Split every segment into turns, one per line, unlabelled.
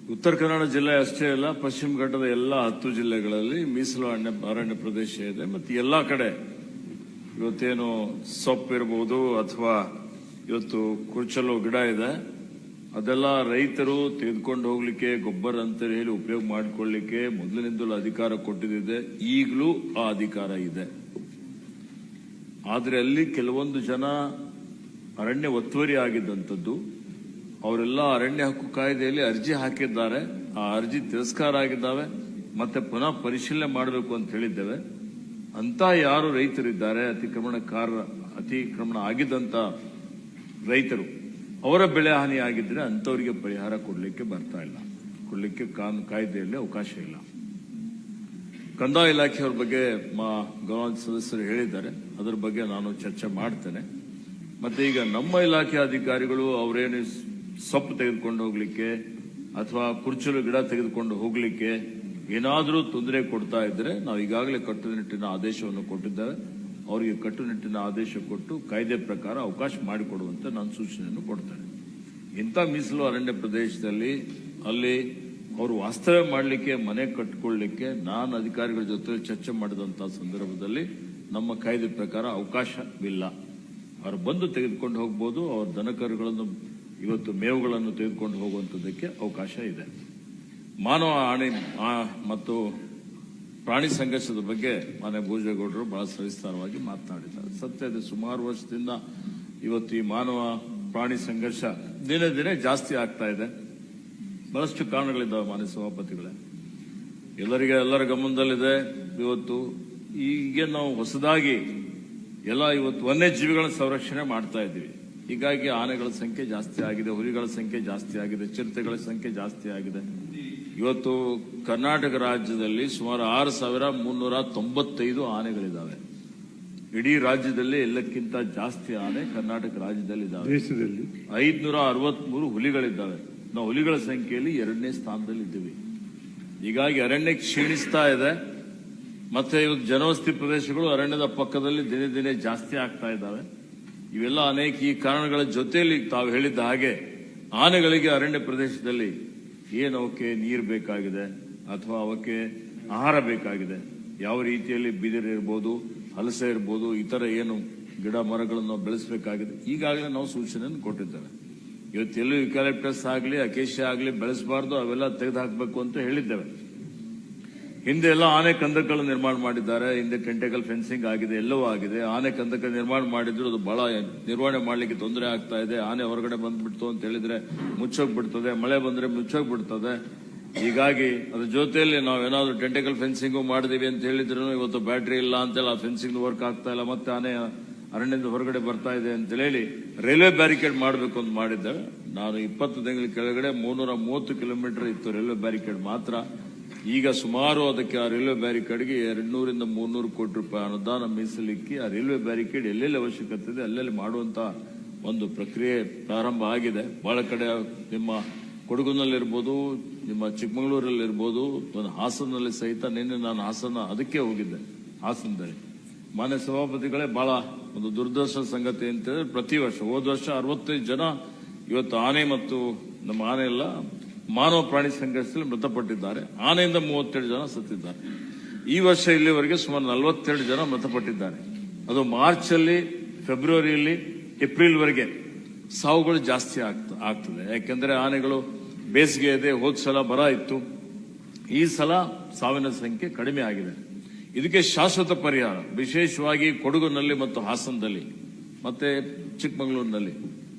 ಉತ್ತರ ಕನ್ನಡ ಜಿಲ್ಲೆ ಅಷ್ಟೇ ಅಲ್ಲ, ಪಶ್ಚಿಮ ಘಟ್ಟದ ಎಲ್ಲ 10 ಜಿಲ್ಲೆಗಳಲ್ಲಿ ಮೀಸಲು ಅರಣ್ಯ ಪ್ರದೇಶ ಇದೆ. ಮತ್ತೆ ಎಲ್ಲಾ ಕಡೆ ಇವತ್ತೇನು ಸೊಪ್ಪು ಇರಬಹುದು ಅಥವಾ ಇವತ್ತು ಕುರ್ಚಲು ಗಿಡ ಇದೆ, ಅದೆಲ್ಲ ರೈತರು ತೆಗೆದುಕೊಂಡು ಹೋಗ್ಲಿಕ್ಕೆ, ಗೊಬ್ಬರ ಅಂತ ಹೇಳಿ ಉಪಯೋಗ ಮಾಡಿಕೊಳ್ಳಲಿಕ್ಕೆ ಮೊದಲಿನಿಂದಲೂ ಅಧಿಕಾರ ಕೊಟ್ಟಿದೆ. ಈಗಲೂ ಆ ಅಧಿಕಾರ ಇದೆ. ಆದರೆ ಅಲ್ಲಿ ಕೆಲವೊಂದು ಜನ ಅರಣ್ಯ ಒತ್ತುವರಿ ಆಗಿದ್ದಂಥದ್ದು, ಅವರೆಲ್ಲ ಅರಣ್ಯ ಹಕ್ಕು ಕಾಯ್ದೆಯಲ್ಲಿ ಅರ್ಜಿ ಹಾಕಿದ್ದಾರೆ. ಆ ಅರ್ಜಿ ತಿರಸ್ಕಾರ ಆಗಿದ್ದಾವೆ. ಮತ್ತೆ ಪುನಃ ಪರಿಶೀಲನೆ ಮಾಡಬೇಕು ಅಂತ ಹೇಳಿದ್ದೇವೆ. ಅಂತ ಯಾರು ರೈತರಿದ್ದಾರೆ, ಅತಿಕ್ರಮಣ ಆಗಿದ್ದಂತ ರೈತರು, ಅವರ ಬೆಳೆ ಹಾನಿ ಆಗಿದ್ರೆ ಅಂತವರಿಗೆ ಪರಿಹಾರ ಕೊಡಲಿಕ್ಕೆ ಬರ್ತಾ ಇಲ್ಲ, ಕೊಡಲಿಕ್ಕೆ ಕಾಯ್ದೆಯಲ್ಲಿ ಅವಕಾಶ ಇಲ್ಲ. ಕಂದಾಯ ಇಲಾಖೆಯವರ ಬಗ್ಗೆ ಗೌರವಾನ್ವಿತ ಸದಸ್ಯರು ಹೇಳಿದ್ದಾರೆ, ಅದರ ಬಗ್ಗೆ ನಾನು ಚರ್ಚೆ ಮಾಡ್ತೇನೆ. ಮತ್ತೆ ಈಗ ನಮ್ಮ ಇಲಾಖೆ ಅಧಿಕಾರಿಗಳು ಅವರೇನು ಸೊಪ್ಪು ತೆಗೆದುಕೊಂಡು ಹೋಗ್ಲಿಕ್ಕೆ ಅಥವಾ ಕುರ್ಚಲು ಗಿಡ ತೆಗೆದುಕೊಂಡು ಹೋಗ್ಲಿಕ್ಕೆ ಏನಾದರೂ ತೊಂದರೆ ಕೊಡ್ತಾ ಇದ್ರೆ ನಾವು ಈಗಾಗಲೇ ಕಟ್ಟುನಿಟ್ಟಿನ ಆದೇಶವನ್ನು ಕೊಟ್ಟಿದ್ದೇವೆ. ಅವರಿಗೆ ಕಟ್ಟುನಿಟ್ಟಿನ ಆದೇಶ ಕೊಟ್ಟು ಕಾಯ್ದೆ ಪ್ರಕಾರ ಅವಕಾಶ ಮಾಡಿಕೊಡುವಂತೆ ನಾನು ಸೂಚನೆಯನ್ನು ಕೊಡ್ತೇನೆ. ಇಂಥ ಮೀಸಲು ಅರಣ್ಯ ಪ್ರದೇಶದಲ್ಲಿ ಅಲ್ಲಿ ಅವರು ವಾಸ್ತವ್ಯ ಮಾಡಲಿಕ್ಕೆ, ಮನೆ ಕಟ್ಟಿಕೊಳ್ಳಲಿಕ್ಕೆ ನಾನು ಅಧಿಕಾರಿಗಳ ಜೊತೆ ಚರ್ಚೆ ಮಾಡಿದಂತಹ ಸಂದರ್ಭದಲ್ಲಿ ನಮ್ಮ ಕಾಯ್ದೆ ಪ್ರಕಾರ ಅವಕಾಶವಿಲ್ಲ. ಅವರು ಬಂದು ತೆಗೆದುಕೊಂಡು ಹೋಗ್ಬೋದು. ಅವ್ರ ದನಕರುಗಳನ್ನು ಇವತ್ತು ಮೇವುಗಳನ್ನು ತೆಗೆದುಕೊಂಡು ಹೋಗುವಂಥದ್ದಕ್ಕೆ ಅವಕಾಶ ಇದೆ. ಮಾನವ ಹಾನಿ ಮತ್ತು ಪ್ರಾಣಿ ಸಂಘರ್ಷದ ಬಗ್ಗೆ ಮಾನ್ಯ ಭೋಜೇಗೌಡರು ಬಹಳ ಸವಿಸ್ತಾರವಾಗಿ ಮಾತನಾಡಿದ್ದಾರೆ. ಸತ್ಯ ಇದೆ, ಸುಮಾರು ವರ್ಷದಿಂದ ಇವತ್ತು ಈ ಮಾನವ ಪ್ರಾಣಿ ಸಂಘರ್ಷ ದಿನೇ ದಿನೇ ಜಾಸ್ತಿ ಆಗ್ತಾ ಇದೆ. ಬಹಳಷ್ಟು ಕಾರಣಗಳಿದ್ದಾವೆ ಮಾನ್ಯ ಸಭಾಪತಿಗಳೇ, ಎಲ್ಲರ ಗಮನದಲ್ಲಿದೆ. ಇವತ್ತು ಈಗ ನಾವು ಹೊಸದಾಗಿ ಇವತ್ತು ವನ್ಯಜೀವಿಗಳ ಸಂರಕ್ಷಣೆ ಮಾಡ್ತಾ ಇದ್ದೀವಿ. ಹೀಗಾಗಿ ಆನೆಗಳ ಸಂಖ್ಯೆ ಜಾಸ್ತಿ ಆಗಿದೆ, ಹುಲಿಗಳ ಸಂಖ್ಯೆ ಜಾಸ್ತಿ ಆಗಿದೆ, ಚಿರತೆಗಳ ಸಂಖ್ಯೆ ಜಾಸ್ತಿ ಆಗಿದೆ. ಇವತ್ತು ಕರ್ನಾಟಕ ರಾಜ್ಯದಲ್ಲಿ ಸುಮಾರು 6,395 ಆನೆಗಳಿದ್ದಾವೆ. ಇಡೀ ರಾಜ್ಯದಲ್ಲಿ ಎಲ್ಲಕ್ಕಿಂತ ಜಾಸ್ತಿ ಆನೆ ಕರ್ನಾಟಕ ರಾಜ್ಯದಲ್ಲಿ ಇದ್ದಾವೆ. ದೇಶದಲ್ಲಿ 563 ಹುಲಿಗಳಿದ್ದಾವೆ. ನಾವು ಹುಲಿಗಳ ಸಂಖ್ಯೆಯಲ್ಲಿ 2ನೇ ಸ್ಥಾನದಲ್ಲಿ ಇದ್ದೀವಿ. ಹೀಗಾಗಿ ಅರಣ್ಯ ಕ್ಷೀಣಿಸ್ತಾ ಇದೆ. ಮತ್ತೆ ಇವತ್ತು ಜನವಸತಿ ಪ್ರದೇಶಗಳು ಅರಣ್ಯದ ಪಕ್ಕದಲ್ಲಿ ದಿನೇ ದಿನೇ ಜಾಸ್ತಿ ಆಗ್ತಾ ಇದ್ದಾವೆ. ಇವೆಲ್ಲ ಅನೇಕ ಈ ಕಾರಣಗಳ ಜೊತೆಯಲ್ಲಿ ತಾವು ಹೇಳಿದ್ದ ಹಾಗೆ ಆನೆಗಳಿಗೆ ಅರಣ್ಯ ಪ್ರದೇಶದಲ್ಲಿ ಏನು ಅವಕ್ಕೆ ನೀರು ಬೇಕಾಗಿದೆ ಅಥವಾ ಅವಕ್ಕೆ ಆಹಾರ ಬೇಕಾಗಿದೆ, ಯಾವ ರೀತಿಯಲ್ಲಿ ಬಿದಿರು ಇರ್ಬೋದು, ಹಲಸೆ ಇರ್ಬೋದು, ಇತರ ಏನು ಗಿಡ ಮರಗಳನ್ನು ಬೆಳೆಸಬೇಕಾಗಿದೆ, ಈಗಾಗಲೇ ನಾವು ಸೂಚನೆಯನ್ನು ಕೊಟ್ಟಿದ್ದೇವೆ. ಇವತ್ತೆಲ್ಲೂ ಯುಕಾಲಿಪ್ಟಸ್ ಆಗಲಿ ಅಕೇಶಿಯಾ ಆಗಲಿ ಬೆಳೆಸಬಾರ್ದು, ಅವೆಲ್ಲ ತೆಗೆದುಹಾಕಬೇಕು ಅಂತ ಹೇಳಿದ್ದೇವೆ. ಹಿಂದೆ ಎಲ್ಲ ಆನೆ ಕಂದಕಗಳು ನಿರ್ಮಾಣ ಮಾಡಿದ್ದಾರೆ. ಹಿಂದೆ ಟೆಂಟಕಲ್ ಫೆನ್ಸಿಂಗ್ ಆಗಿದೆ, ಎಲ್ಲವೂ ಆಗಿದೆ. ಆನೆ ಕಂದಕ ನಿರ್ಮಾಣ ಮಾಡಿದ್ರು ಅದು ಬಹಳ ನಿರ್ವಹಣೆ ಮಾಡಲಿಕ್ಕೆ ತೊಂದರೆ ಆಗ್ತಾ ಇದೆ. ಆನೆ ಹೊರಗಡೆ ಬಂದ್ಬಿಡ್ತು ಅಂತ ಹೇಳಿದ್ರೆ ಮುಚ್ಚೋಗ್ಬಿಡ್ತದೆ, ಮಳೆ ಬಂದ್ರೆ ಮುಚ್ಚೋಗ್ಬಿಡ್ತದೆ. ಹೀಗಾಗಿ ಅದ್ರ ಜೊತೆಯಲ್ಲಿ ನಾವೇನಾದ್ರೂ ಟೆಂಟಕಲ್ ಫೆನ್ಸಿಂಗು ಮಾಡಿದೀವಿ ಅಂತ ಹೇಳಿದ್ರು ಇವತ್ತು ಬ್ಯಾಟ್ರಿ ಇಲ್ಲ ಅಂತೇಳಿ ಆ ಫೆನ್ಸಿಂಗ್ ವರ್ಕ್ ಆಗ್ತಾ ಇಲ್ಲ, ಮತ್ತೆ ಆನೆ ಅರಣ್ಯದ ಹೊರಗಡೆ ಬರ್ತಾ ಇದೆ ಅಂತ ಹೇಳಿ ರೈಲ್ವೆ ಬ್ಯಾರಿಕೇಡ್ ಮಾಡಬೇಕು ಅಂತ ಮಾಡಿದ್ದೇವೆ. ನಾನು 20 ತಿಂಗಳ ಕೆಳಗಡೆ 330 ಕಿಲೋಮೀಟರ್ ಇತ್ತು ರೈಲ್ವೆ ಬ್ಯಾರಿಕೇಡ್ ಮಾತ್ರ. ಈಗ ಸುಮಾರು ಅದಕ್ಕೆ ಆ ರೈಲ್ವೆ ಬ್ಯಾರಿಕೇಡ್ಗೆ 200 ರಿಂದ 300 ಕೋಟಿ ರೂಪಾಯಿ ಅನುದಾನ ಮೀಸಲಿಕ್ಕಿ ಆ ರೈಲ್ವೆ ಬ್ಯಾರಿಕೇಡ್ ಎಲ್ಲೆಲ್ಲಿ ಅವಶ್ಯಕತೆ ಇದೆ ಅಲ್ಲೆಲ್ಲಿ ಮಾಡುವಂತ ಒಂದು ಪ್ರಕ್ರಿಯೆ ಪ್ರಾರಂಭ ಆಗಿದೆ. ಬಹಳ ಕಡೆ ನಿಮ್ಮ ಕೊಡಗುನಲ್ಲಿರ್ಬೋದು, ನಿಮ್ಮ ಚಿಕ್ಕಮಗಳೂರಲ್ಲಿರ್ಬೋದು, ಹಾಸನಲ್ಲಿ ಸಹಿತ ನಿನ್ನೆ ನಾನು ಅದಕ್ಕೆ ಹೋಗಿದ್ದೆ. ಹಾಸನದಲ್ಲಿ ಮಾನ್ಯ ಸಭಾಪತಿಗಳೇ, ಬಹಳ ಒಂದು ದುರ್ದರ್ಶ ಸಂಗತಿ ಅಂತ ಹೇಳಿದ್ರೆ, ಪ್ರತಿ ವರ್ಷ ಹೋದ ವರ್ಷ 65 ಜನ ಇವತ್ತು ಆನೆ ಮತ್ತು ನಮ್ಮ ಆನೆ ಎಲ್ಲ ಮಾನವ ಪ್ರಾಣಿ ಸಂಘರ್ಷದಲ್ಲಿ ಮೃತಪಟ್ಟಿದ್ದಾರೆ. ಆನೆಯಿಂದ 37 ಜನ ಸತ್ತಿದ್ದಾರೆ. ಈ ವರ್ಷ ಇಲ್ಲಿವರೆಗೆ ಸುಮಾರು 42 ಜನ ಮೃತಪಟ್ಟಿದ್ದಾರೆ. ಅದು ಮಾರ್ಚ್ ಅಲ್ಲಿ, ಫೆಬ್ರವರಿಯಲ್ಲಿ, ಏಪ್ರಿಲ್ ವರೆಗೆ ಸಾವುಗಳು ಜಾಸ್ತಿ ಆಗ್ತದೆ. ಯಾಕೆಂದ್ರೆ ಆನೆಗಳು ಬೇಸಿಗೆ ಇದೆ, ಹೋದ ಸಲ ಬರ ಇತ್ತು, ಈ ಸಲ ಸಾವಿನ ಸಂಖ್ಯೆ ಕಡಿಮೆ ಆಗಿದೆ. ಇದಕ್ಕೆ ಶಾಶ್ವತ ಪರಿಹಾರ ವಿಶೇಷವಾಗಿ ಕೊಡಗುನಲ್ಲಿ ಮತ್ತು ಹಾಸನದಲ್ಲಿ ಮತ್ತೆ ಚಿಕ್ಕಮಗಳೂರಿನಲ್ಲಿ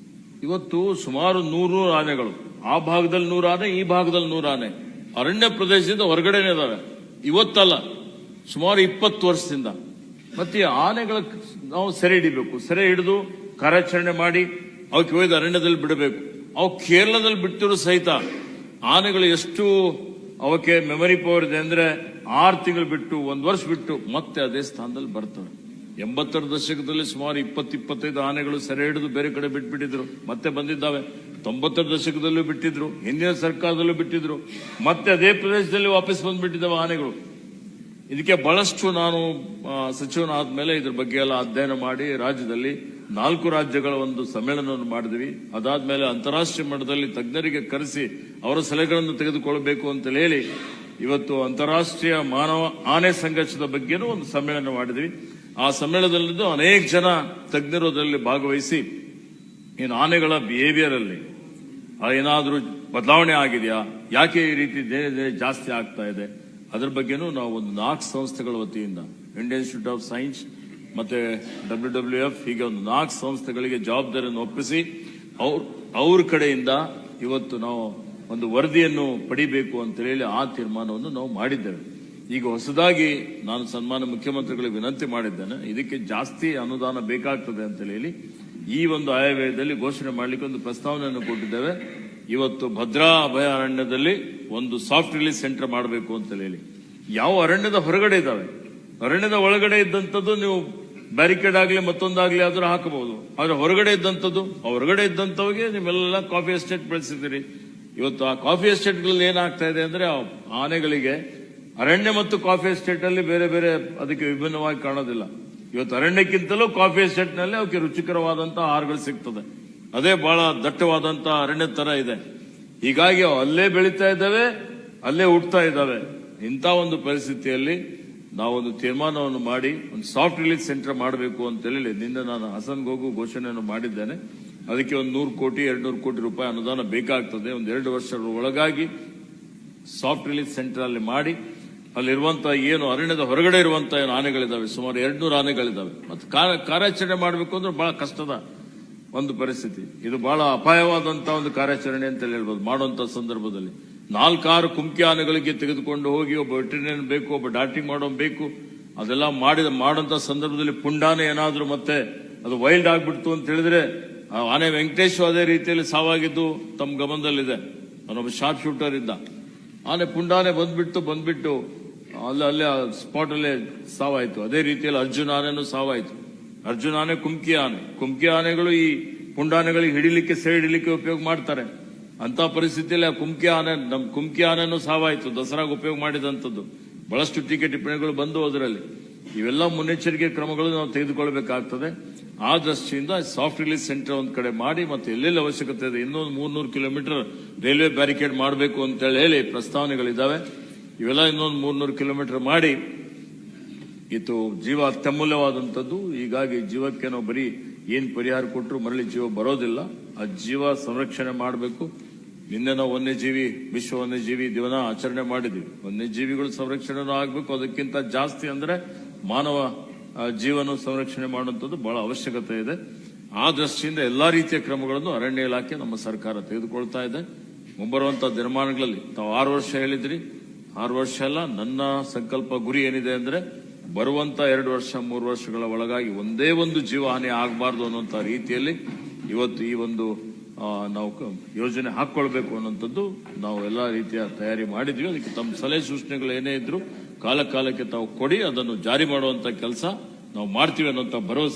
ಇವತ್ತು ಸುಮಾರು 100 ಆನೆಗಳು, ಆ ಭಾಗದಲ್ಲಿ 100 ಆನೆ, ಈ ಭಾಗದಲ್ಲಿ 100 ಆನೆ ಅರಣ್ಯ ಪ್ರದೇಶದಿಂದ ಹೊರಗಡೆನೇ ಇದಾವೆ. ಇವತ್ತಲ್ಲ, ಸುಮಾರು 20 ವರ್ಷದಿಂದ. ಮತ್ತೆ ಈ ಆನೆಗಳ ನಾವು ಸೆರೆ ಹಿಡಿಬೇಕು. ಸೆರೆ ಹಿಡಿದು ಕಾರ್ಯಾಚರಣೆ ಮಾಡಿ ಅವಕ್ಕೆ ಒಯ್ದು ಅರಣ್ಯದಲ್ಲಿ ಬಿಡಬೇಕು. ಅವು ಕೇರಳದಲ್ಲಿ ಬಿಟ್ಟಿರೋ ಸಹಿತ ಆನೆಗಳು ಎಷ್ಟು ಅವಕ್ಕೆ ಮೆಮೊರಿ ಪವರ್ ಇದೆ ಅಂದ್ರೆ 6 ತಿಂಗಳು ಬಿಟ್ಟು, 1 ವರ್ಷ ಬಿಟ್ಟು ಮತ್ತೆ ಅದೇ ಸ್ಥಾನದಲ್ಲಿ ಬರ್ತವೆ. 80ರ ದಶಕದಲ್ಲಿ ಸುಮಾರು 20-25 ಆನೆಗಳು ಸೆರೆ ಹಿಡಿದು ಬೇರೆ ಕಡೆ ಬಿಟ್ಬಿಟ್ಟಿದ್ರು, ಮತ್ತೆ ಬಂದಿದ್ದಾವೆ. 90ರ ದಶಕದಲ್ಲೂ ಬಿಟ್ಟಿದ್ರು, ಹಿಂದಿನ ಸರ್ಕಾರದಲ್ಲೂ ಬಿಟ್ಟಿದ್ರು, ಮತ್ತೆ ಅದೇ ಪ್ರದೇಶದಲ್ಲಿ ವಾಪಸ್ ಬಂದ್ಬಿಟ್ಟಿದ್ದಾವೆ ಆನೆಗಳು. ಇದಕ್ಕೆ ಬಹಳಷ್ಟು ನಾನು ಸಚಿವನಾದ ಮೇಲೆ ಇದ್ರ ಬಗ್ಗೆ ಎಲ್ಲ ಅಧ್ಯಯನ ಮಾಡಿ ರಾಜ್ಯದಲ್ಲಿ 4 ರಾಜ್ಯಗಳ ಒಂದು ಸಮ್ಮೇಳನವನ್ನು ಮಾಡಿದ್ವಿ. ಅದಾದ್ಮೇಲೆ ಅಂತಾರಾಷ್ಟ್ರೀಯ ಮಟ್ಟದಲ್ಲಿ ತಜ್ಞರಿಗೆ ಕರೆಸಿ ಅವರ ಸಲಹೆಗಳನ್ನು ತೆಗೆದುಕೊಳ್ಳಬೇಕು ಅಂತ ಹೇಳಿ ಇವತ್ತು ಅಂತಾರಾಷ್ಟ್ರೀಯ ಮಾನವ ಆನೆ ಸಂಘರ್ಷದ ಬಗ್ಗೆನೂ ಒಂದು ಸಮ್ಮೇಳನ ಮಾಡಿದ್ವಿ. ಆ ಸಮ್ಮೇಳನದಲ್ಲಿ ಅನೇಕ ಜನ ತಜ್ಞರು ಅದರಲ್ಲಿ ಭಾಗವಹಿಸಿ ಏನು ಆನೆಗಳ ಬಿಹೇವಿಯರ್ ಅಲ್ಲಿ ಏನಾದರೂ ಬದಲಾವಣೆ ಆಗಿದೆಯಾ, ಯಾಕೆ ಈ ರೀತಿ ಜಾಸ್ತಿ ಆಗ್ತಾ ಇದೆ, ಅದರ ಬಗ್ಗೆನೂ ನಾವು ಒಂದು 4 ಸಂಸ್ಥೆಗಳ ವತಿಯಿಂದ ಇಂಡಿಯನ್ ಇನ್ಸ್ಟಿಟ್ಯೂಟ್ ಆಫ್ ಸೈನ್ಸ್ ಮತ್ತೆ WWF ಹೀಗೆ ಒಂದು 4 ಸಂಸ್ಥೆಗಳಿಗೆ ಜವಾಬ್ದಾರಿಯನ್ನು ಒಪ್ಪಿಸಿ ಅವ್ರ ಕಡೆಯಿಂದ ಇವತ್ತು ನಾವು ಒಂದು ವರದಿಯನ್ನು ಪಡಿಬೇಕು ಅಂತ ಹೇಳಿ ಆ ತೀರ್ಮಾನವನ್ನು ನಾವು ಮಾಡಿದ್ದೇವೆ. ಈಗ ಹೊಸದಾಗಿ ನಾನು ಸನ್ಮಾನ್ಯ ಮುಖ್ಯಮಂತ್ರಿಗಳಿಗೆ ವಿನಂತಿ ಮಾಡಿದ್ದೇನೆ, ಇದಕ್ಕೆ ಜಾಸ್ತಿ ಅನುದಾನ ಬೇಕಾಗ್ತದೆ ಅಂತ ಹೇಳಿ ಈ ಒಂದು ಆಯವ್ಯಯದಲ್ಲಿ ಘೋಷಣೆ ಮಾಡಲಿಕ್ಕೆ ಒಂದು ಪ್ರಸ್ತಾವನೆಯನ್ನು ಕೊಟ್ಟಿದ್ದೇವೆ. ಇವತ್ತು ಭದ್ರಾ ಅಭಯಾರಣ್ಯದಲ್ಲಿ ಒಂದು ಸಾಫ್ಟ್ ರಿಲೀಸ್ ಸೆಂಟರ್ ಮಾಡಬೇಕು ಅಂತ ಹೇಳಿ. ಯಾವ ಅರಣ್ಯದ ಹೊರಗಡೆ ಇದ್ದಾವೆ, ಅರಣ್ಯದ ಒಳಗಡೆ ಇದ್ದಂಥದ್ದು ನೀವು ಬ್ಯಾರಿಕೇಡ್ ಆಗ್ಲಿ ಮತ್ತೊಂದಾಗ್ಲಿ ಆದ್ರೂ ಹಾಕಬಹುದು. ಆದ್ರೆ ಹೊರಗಡೆ ಇದ್ದಂಥದ್ದು ಹೊರಗಡೆ ಇದ್ದಂಥವಿಗೆ ನೀವೆಲ್ಲ ಕಾಫಿ ಎಸ್ಟೇಟ್ ಬೆಳೆಸಿದ್ದೀರಿ. ಇವತ್ತು ಆ ಕಾಫಿ ಎಸ್ಟೇಟ್ಗಳಲ್ಲಿ ಏನಾಗ್ತಾ ಇದೆ ಅಂದ್ರೆ ಆನೆಗಳಿಗೆ ಅರಣ್ಯ ಮತ್ತು ಕಾಫಿ ಎಸ್ಟೇಟ್ ಅಲ್ಲಿ ಬೇರೆ ಬೇರೆ ಅದಕ್ಕೆ ವಿಭಿನ್ನವಾಗಿ ಕಾಣೋದಿಲ್ಲ. ಇವತ್ತು ಅರಣ್ಯಕ್ಕಿಂತಲೂ ಕಾಫಿ ಎಸ್ಟೇಟ್ ನಲ್ಲಿ ಅವಕ್ಕೆ ರುಚಿಕರವಾದಂತಹ ಆಹಾರಗಳು ಸಿಗ್ತದೆ. ಅದೇ ಬಹಳ ದಟ್ಟವಾದಂತಹ ಅರಣ್ಯ ತರ ಇದೆ. ಹೀಗಾಗಿ ಅಲ್ಲೇ ಬೆಳೀತಾ ಇದ್ದಾವೆ, ಅಲ್ಲೇ ಹುಟ್ಟತಾ ಇದ್ದಾವೆ. ಇಂಥ ಒಂದು ಪರಿಸ್ಥಿತಿಯಲ್ಲಿ ನಾವೊಂದು ತೀರ್ಮಾನವನ್ನು ಮಾಡಿ ಒಂದು ಸಾಫ್ಟ್ ರಿಲೀಸ್ ಸೆಂಟರ್ ಮಾಡಬೇಕು ಅಂತ ಹೇಳಿ ನಿನ್ನೆ ನಾನು ಹಾಸನ್ಗೋಗು ಘೋಷಣೆಯನ್ನು ಮಾಡಿದ್ದೇನೆ. ಅದಕ್ಕೆ ಒಂದು 100 ಕೋಟಿ 200 ಕೋಟಿ ರೂಪಾಯಿ ಅನುದಾನ ಬೇಕಾಗ್ತದೆ. ಒಂದು 2 ವರ್ಷಗಳ ಒಳಗಾಗಿ ಸಾಫ್ಟ್ ರಿಲೀಸ್ ಸೆಂಟರ್ ಅಲ್ಲಿ ಮಾಡಿ ಅಲ್ಲಿರುವಂತಹ ಏನು ಅರಣ್ಯದ ಹೊರಗಡೆ ಇರುವಂತಹ ಏನು ಆನೆಗಳಿದಾವೆ, ಸುಮಾರು 200 ಆನೆಗಳಿದಾವೆ. ಮತ್ತು ಕಾರ್ಯಾಚರಣೆ ಮಾಡಬೇಕು ಅಂದ್ರೆ ಬಹಳ ಕಷ್ಟದ ಒಂದು ಪರಿಸ್ಥಿತಿ. ಇದು ಬಹಳ ಅಪಾಯವಾದಂತಹ ಒಂದು ಕಾರ್ಯಾಚರಣೆ ಅಂತ ಹೇಳ್ಬೋದು. ಮಾಡುವಂತ ಸಂದರ್ಭದಲ್ಲಿ 4-6 ಕುಮ್ಕಿ ಆನೆಗಳಿಗೆ ತೆಗೆದುಕೊಂಡು ಹೋಗಿ ಒಬ್ಬ ವೆಟರ್ನರಿ ಬೇಕು, ಒಬ್ಬ ಡಾಕ್ಟಿಂಗ್ ಮಾಡೋನ್ ಬೇಕು. ಅದೆಲ್ಲ ಮಾಡುವಂತ ಸಂದರ್ಭದಲ್ಲಿ ಪುಂಡಾನೆ ಏನಾದ್ರೂ ಮತ್ತೆ ಅದು ವೈಲ್ಡ್ ಆಗ್ಬಿಡ್ತು ಅಂತ ಹೇಳಿದ್ರೆ ಆನೆ ವೆಂಕಟೇಶ್ ಅದೇ ರೀತಿಯಲ್ಲಿ ಸಾವಾಗಿದ್ದು ತಮ್ಮ ಗಮನದಲ್ಲಿದೆ. ಅವನೊಬ್ಬ ಶಾರ್ಪ್ ಶೂಟರ್ ಇದ್ದ. ಆನೆ ಪುಂಡಾನೆ ಬಂದ್ಬಿಟ್ಟು ಅಲ್ಲೇ ಸ್ಪಾಟ್ ಅಲ್ಲೇ ಸಾವಾಯ್ತು. ಅದೇ ರೀತಿಯಲ್ಲಿ ಅರ್ಜುನ ಆನೆನೂ ಸಾವಾಯ್ತು. ಅರ್ಜುನ ಆನೆ ಕುಮ್ಕಿ ಆನೆಗಳು ಈ ಪುಂಡಾನೆಗಳಿಗೆ ಹಿಡಿಲಿಕ್ಕೆ ಸೆರೆ ಹಿಡಿಲಿಕ್ಕೆ ಉಪಯೋಗ ಮಾಡ್ತಾರೆ. ಅಂತ ಪರಿಸ್ಥಿತಿಯಲ್ಲಿ ಆ ಕುಮ್ಕಿ ಆನೆನೂ ಸಾವಾಯ್ತು. ದಸರಾಗ ಉಪಯೋಗ ಮಾಡಿದಂಥದ್ದು ಬಹಳಷ್ಟು ಟೀಕೆ ಟಿಪ್ಪಣಿಗಳು ಬಂದು ಅದರಲ್ಲಿ. ಇವೆಲ್ಲ ಮುನ್ನೆಚ್ಚರಿಕೆ ಕ್ರಮಗಳು ನಾವು ತೆಗೆದುಕೊಳ್ಳಬೇಕಾಗ್ತದೆ. ಆ ದೃಷ್ಟಿಯಿಂದ ಸಾಫ್ಟ್ ರಿಲೀಸ್ ಸೆಂಟರ್ ಒಂದ್ ಕಡೆ ಮಾಡಿ ಮತ್ತೆ ಎಲ್ಲೆಲ್ಲಿ ಅವಶ್ಯಕತೆ ಇದೆ ಇನ್ನೊಂದು 300 ಕಿಲೋಮೀಟರ್ ರೈಲ್ವೆ ಬ್ಯಾರಿಕೇಡ್ ಮಾಡಬೇಕು ಅಂತ ಹೇಳಿ ಪ್ರಸ್ತಾವನೆಗಳಿದ್ದಾವೆ. ಇವೆಲ್ಲ ಇನ್ನೊಂದು 300 ಕಿಲೋಮೀಟರ್ ಮಾಡಿ ಇದು ಜೀವ ಅತ್ಯಮೂಲ್ಯವಾದಂಥದ್ದು. ಹೀಗಾಗಿ ಜೀವಕ್ಕೆ ನಾವು ಬರೀ ಏನ್ ಪರಿಹಾರ ಕೊಟ್ಟರು ಮರಳಿ ಜೀವ ಬರೋದಿಲ್ಲ. ಆ ಜೀವ ಸಂರಕ್ಷಣೆ ಮಾಡಬೇಕು. ನಿನ್ನೆ ನಾವು ವಿಶ್ವ ವನ್ಯಜೀವಿ ದಿನ ಆಚರಣೆ ಮಾಡಿದ್ವಿ. ವನ್ಯಜೀವಿಗಳು ಸಂರಕ್ಷಣೆ ಆಗಬೇಕು. ಅದಕ್ಕಿಂತ ಜಾಸ್ತಿ ಅಂದ್ರೆ ಮಾನವ ಜೀವನ ಸಂರಕ್ಷಣೆ ಮಾಡುವಂಥದ್ದು ಬಹಳ ಅವಶ್ಯಕತೆ ಇದೆ. ಆ ದೃಷ್ಟಿಯಿಂದ ಎಲ್ಲಾ ರೀತಿಯ ಕ್ರಮಗಳನ್ನು ಅರಣ್ಯ ಇಲಾಖೆ ನಮ್ಮ ಸರ್ಕಾರ ತೆಗೆದುಕೊಳ್ತಾ ಇದೆ. ಮುಂಬರುವಂತಹ ದಿನಮಾನಗಳಲ್ಲಿ ತಾವು 6 ವರ್ಷ ಹೇಳಿದ್ರಿ, 6 ವರ್ಷ ಅಲ್ಲ, ನನ್ನ ಸಂಕಲ್ಪ ಗುರಿ ಏನಿದೆ ಅಂದ್ರೆ ಬರುವಂತ 2 ವರ್ಷ 3 ವರ್ಷಗಳ ಒಳಗಾಗಿ ಒಂದೇ ಒಂದು ಜೀವ ಹಾನಿ ಆಗಬಾರ್ದು ಅನ್ನುವಂತ ರೀತಿಯಲ್ಲಿ ಇವತ್ತು ಈ ಒಂದು ನಾವು ಯೋಜನೆ ಹಾಕೊಳ್ಬೇಕು ಅನ್ನುವಂಥದ್ದು ನಾವು ಎಲ್ಲಾ ರೀತಿಯ ತಯಾರಿ ಮಾಡಿದ್ವಿ. ಅದಕ್ಕೆ ತಮ್ಮ ಸಲಹೆ ಸೂಚನೆಗಳು ಏನೇ ಇದ್ರು ಕಾಲಕ್ಕೆ ತಾವು ಕೊಡಿ, ಅದನ್ನು ಜಾರಿ ಮಾಡುವಂತ ಕೆಲಸ ನಾವು ಮಾಡ್ತೀವಿ ಅನ್ನುವಂತ ಭರವಸೆ